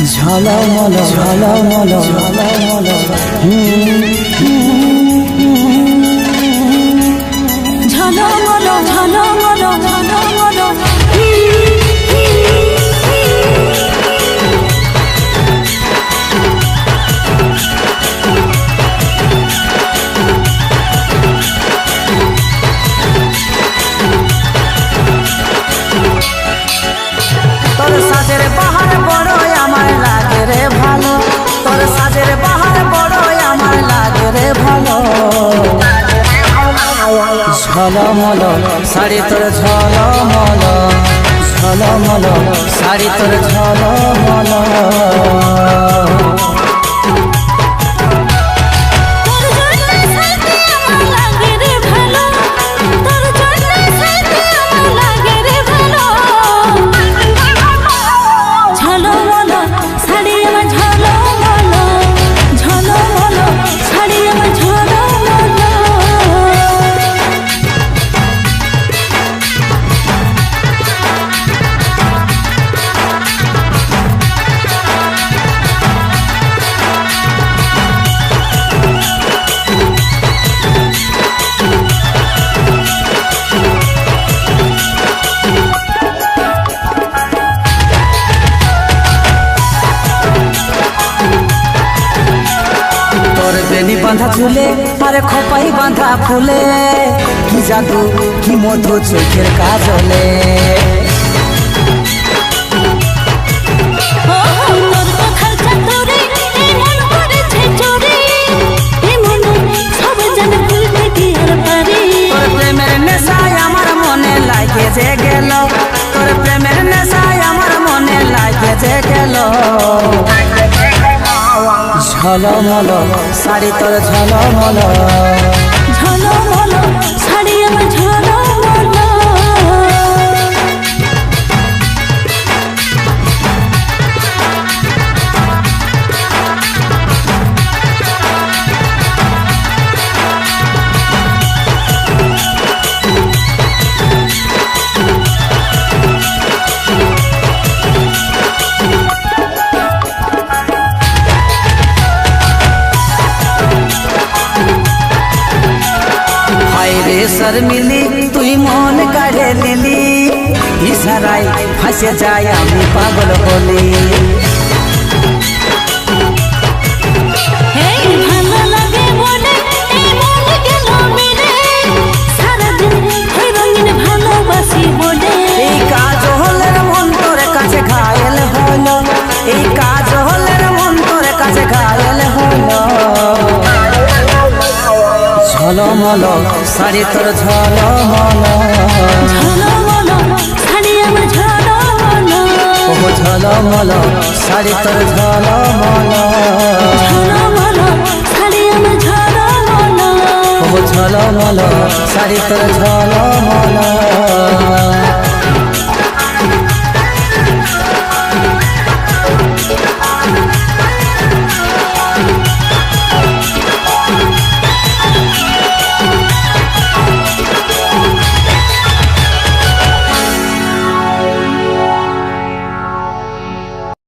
ঝলমল ঝলমল ঝলমল ঝলমল ঝলমল ঝলমল তোর সাজের বাহার বড় আমার লাগে রে ভালো, তোর সাজের বাহার বড় আমার লাগে রে ভালো। ঝলমল শাড়ি তোর ঝলমল ঝলমল শাড়ি তোর ঝলমল। বেনি বাঁধা চুলে আরে খোপাই বাঁধা ফুলে, কি জাদু কি মধু চোখের কাজলে। তোর প্রেমের নেশায় আমার মনে লাগে যে গেল, তোর প্রেমের নেশায় আমার মনে লাগে যে গেল। ঝলমল শাড়ি তোর ঝলমল ঝলমল শাড়ি আমার ঝলমল। শর্মিলি তুই মন কাড়ে নিলি, ইশারায় ফাঁসে যায় আমি পাগল হলি। এই কাজ হলে মন তোর কাছে ঘায়েল হলো, এই কাজ হলে মন তোর কাছে ঘায়েল হলো। ঝলমল শাড়ি তোর ঝলমল ঝলমল শাড়ি আমার ঝলমল। ও ঝলমল শাড়ি তোর ঝলমল ঝলমল শাড়ি আমার ঝলমল। ও ঝলমল শাড়ি তোর ঝলমল।